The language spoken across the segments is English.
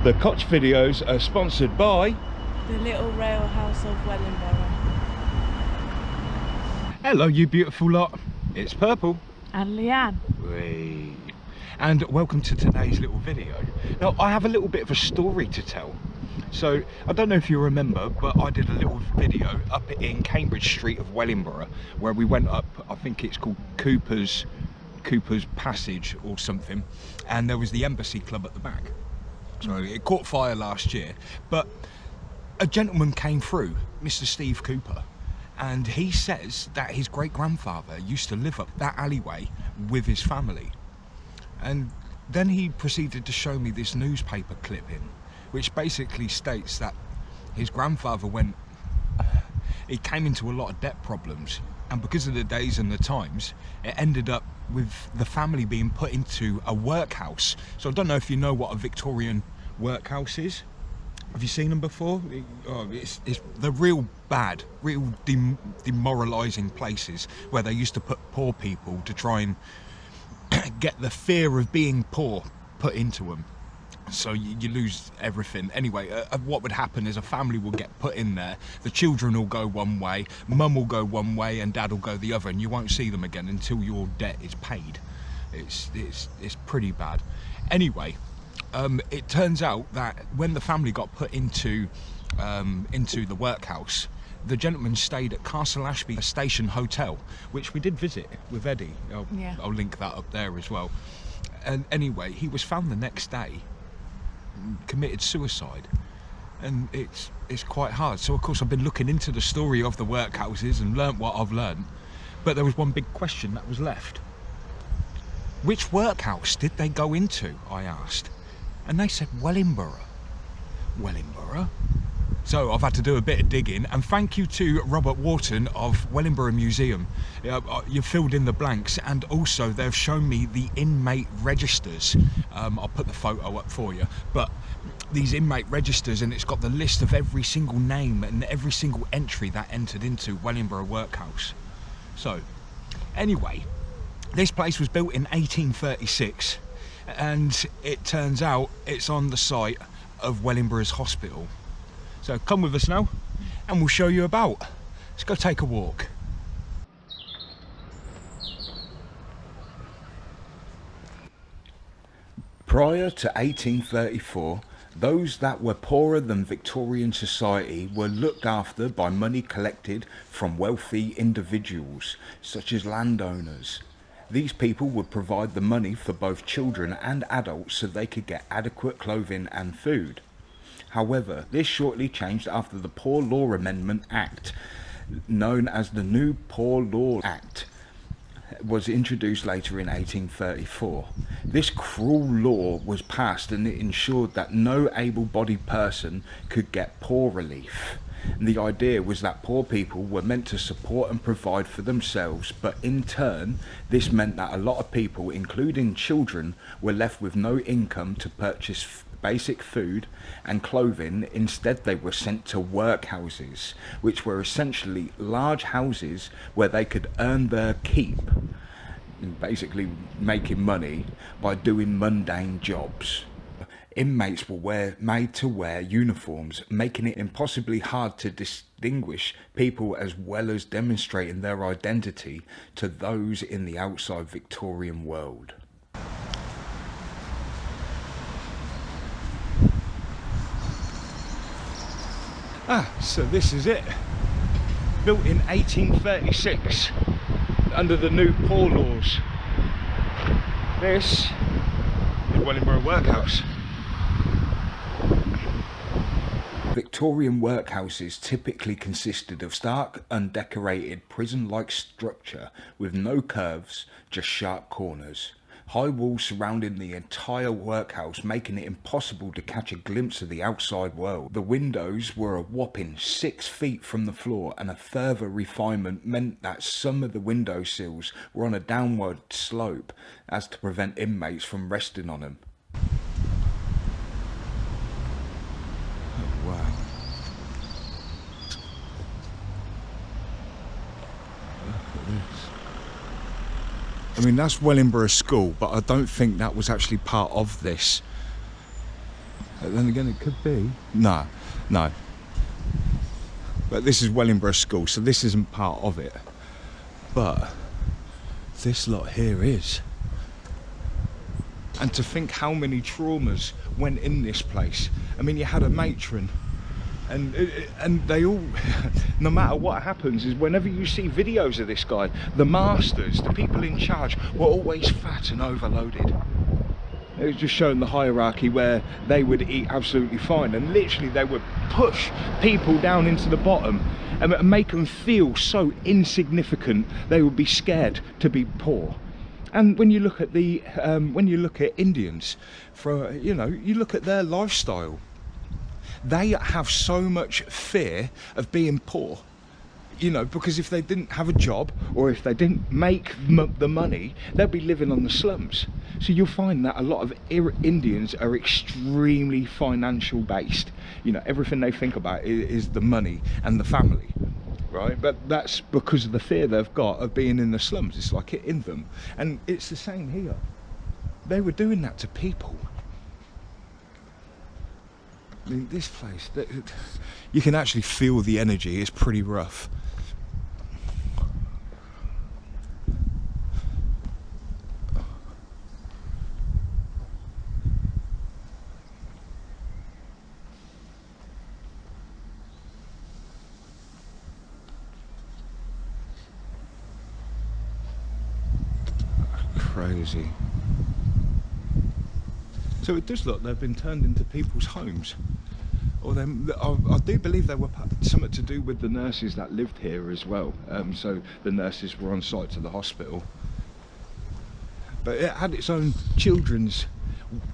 The Koch videos are sponsored by the little rail house of Wellingborough. Hello you beautiful lot, it's Purple And Leanne. Whee. And welcome to today's little video. Now I have a little bit of a story to tell. So I don't know if you remember, but I did a little video up in Cambridge Street of Wellingborough where we went up, I think it's called Cooper's Passage or something, and there was the Embassy Club at the back. So it caught fire last year, but a gentleman came through, Mr. Steve Cooper, and he says that his great-grandfather used to live up that alleyway with his family. And then he proceeded to show me this newspaper clipping, which basically states that his grandfather he came into a lot of debt problems, and because of the days and the times, it ended up with the family being put into a workhouse. So I don't know if you know what a Victorian workhouse is. Have you seen them before? It's the real bad, real demoralising places where they used to put poor people to try and get the fear of being poor put into them. So you lose everything. Anyway, what would happen is a family will get put in there, the children will go one way, mum will go one way and dad will go the other, and you won't see them again until your debt is paid. It's pretty bad. Anyway, it turns out that when the family got put into the workhouse, the gentleman stayed at Castle Ashby Station Hotel, which we did visit with Eddie. I'll link that up there as well. And anyway, he was found the next day, committed suicide, and it's quite hard. So of course I've been looking into the story of the workhouses and learnt what I've learnt, but there was one big question that was left. Which workhouse did they go into, I asked, and they said Wellingborough. Wellingborough? So I've had to do a bit of digging, and thank you to Robert Wharton of Wellingborough Museum. You filled in the blanks, and also they've shown me the inmate registers. I'll put the photo up for you, but these inmate registers, and it's got the list of every single name and every single entry that entered into Wellingborough Workhouse. So anyway, this place was built in 1836, and it turns out it's on the site of Wellingborough's hospital. So come with us now and we'll show you about. Let's go take a walk. Prior to 1834, those that were poorer than Victorian society were looked after by money collected from wealthy individuals, such as landowners. These people would provide the money for both children and adults so they could get adequate clothing and food. However, this shortly changed after the Poor Law Amendment Act, known as the New Poor Law Act, was introduced later in 1834. This cruel law was passed, and it ensured that no able-bodied person could get poor relief. And the idea was that poor people were meant to support and provide for themselves, but in turn this meant that a lot of people, including children, were left with no income to purchase basic food and clothing. Instead they were sent to workhouses, which were essentially large houses where they could earn their keep, basically making money by doing mundane jobs. Inmates were made to wear uniforms, making it impossibly hard to distinguish people, as well as demonstrating their identity to those in the outside Victorian world. So this is it. Built in 1836 under the new poor laws. This is Wellingborough Workhouse. Victorian workhouses typically consisted of stark, undecorated, prison-like structure with no curves, just sharp corners. High walls surrounding the entire workhouse, making it impossible to catch a glimpse of the outside world. The windows were a whopping 6 feet from the floor, and a further refinement meant that some of the window sills were on a downward slope as to prevent inmates from resting on them. Oh, wow. Look at this. I mean, that's Wellingborough School, but I don't think that was actually part of this. Then again, it could be. No. But this is Wellingborough School, so this isn't part of it. But this lot here is. And to think how many traumas went in this place. I mean, you had a matron, and they all, no matter what happens, is whenever you see videos of this guy, the masters, the people in charge, were always fat and overloaded. It was just showing the hierarchy where they would eat absolutely fine, and literally they would push people down into the bottom and make them feel so insignificant they would be scared to be poor. And when you look at the Indians, you look at their lifestyle, they have so much fear of being poor, because if they didn't have a job or if they didn't make the money, they'd be living on the slums. So you'll find that a lot of Indians are extremely financial based. Everything they think about is the money and the family, right? But that's because of the fear they've got of being in the slums. It's like it in them. And it's the same here. They were doing that to people. I mean, this place, you can actually feel the energy. It's pretty rough. Crazy. So it does look they've been turned into people's homes, or I do believe they were something to do with the nurses that lived here as well. So the nurses were on site to the hospital, but it had its own children's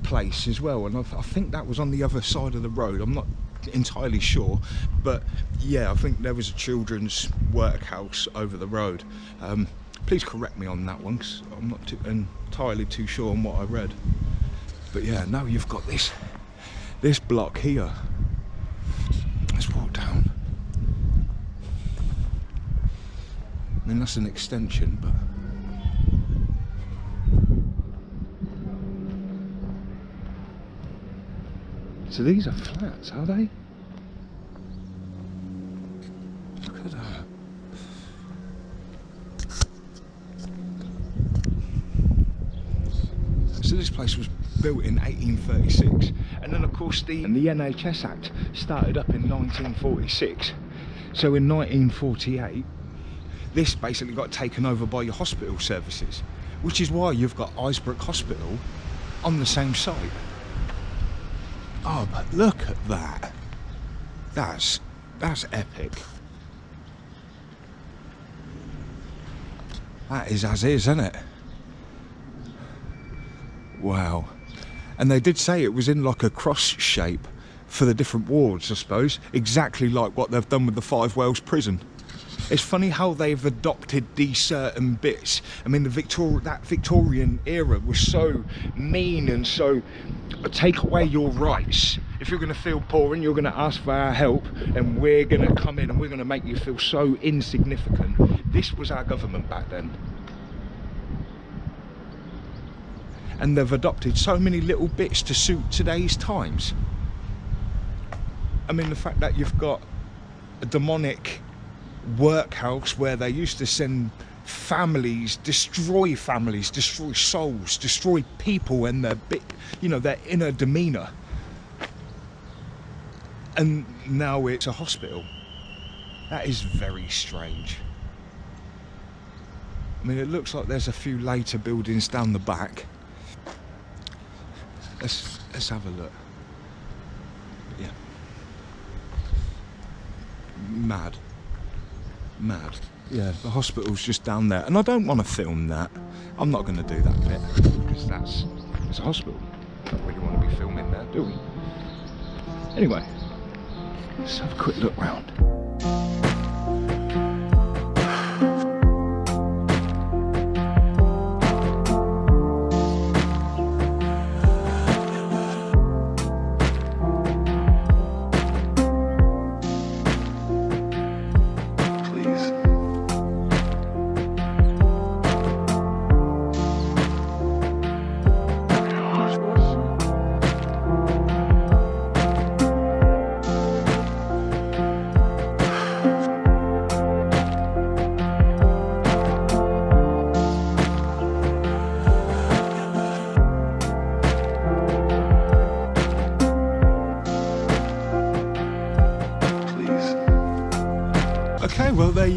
place as well, and I think that was on the other side of the road. I'm not entirely sure, but yeah, I think there was a children's workhouse over the road. Please correct me on that one, because I'm not entirely too sure on what I read. But yeah, now you've got this block here. Let's walk down. I mean, that's an extension, but so these are flats, are they? Look at that. So this place was built in 1836, and then of course the NHS Act started up in 1946. So in 1948, this basically got taken over by your hospital services, which is why you've got Isbrook Hospital on the same site. Oh, but look at that. That's epic. That is as is, isn't it? Wow. And they did say it was in like a cross shape for the different wards, I suppose, exactly like what they've done with the Five Wells prison. It's funny how they've adopted these certain bits. I mean, that Victorian era was so mean and so take away your rights. If you're going to feel poor and you're going to ask for our help, and we're going to come in and we're going to make you feel so insignificant. This was our government back then. And they've adopted so many little bits to suit today's times. I mean, the fact that you've got a demonic workhouse where they used to send families, destroy souls, destroy people and their their inner demeanour. And now it's a hospital. That is very strange. I mean, it looks like there's a few later buildings down the back. Let's have a look. Yeah. Mad. Yeah, the hospital's just down there, and I don't want to film that. I'm not going to do that bit because it's a hospital. Don't really want to be filming there, do we? Anyway, let's have a quick look round.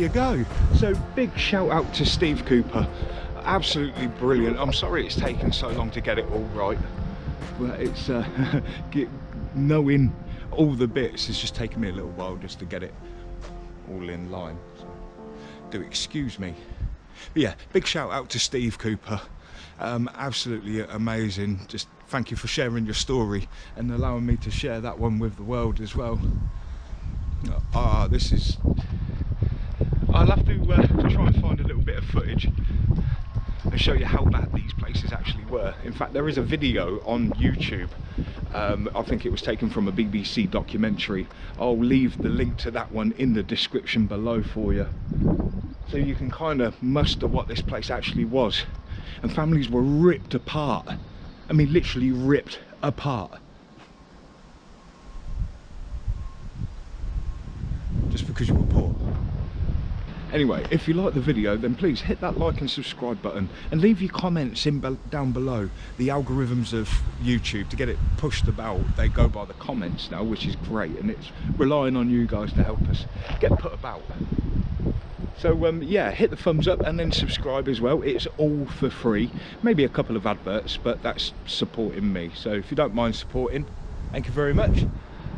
you go. So big shout out to Steve Cooper, absolutely brilliant. I'm sorry it's taken so long to get it all right, but it's knowing all the bits, it's just taken me a little while just to get it all in line, so do excuse me. But yeah, big shout out to Steve Cooper, absolutely amazing. Just thank you for sharing your story and allowing me to share that one with the world as well. This is, I'll have to try and find a little bit of footage and show you how bad these places actually were. In fact, there is a video on YouTube. I think it was taken from a BBC documentary. I'll leave the link to that one in the description below for you, so you can kind of muster what this place actually was. And families were ripped apart. I mean, literally ripped apart. Just because you were poor. Anyway, if you like the video, then please hit that like and subscribe button and leave your comments down below. The algorithms of YouTube, to get it pushed about, they go by the comments now, which is great, and it's relying on you guys to help us get put about. So yeah, hit the thumbs up and then subscribe as well. It's all for free, maybe a couple of adverts, but that's supporting me. So if you don't mind supporting, thank you very much.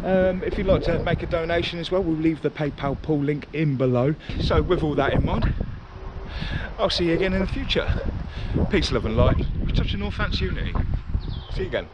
If you'd like to make a donation as well, we'll leave the PayPal pool link in below. So with all that in mind, I'll see you again in the future. Peace, love and light. We're touching Northants Unity. See you again.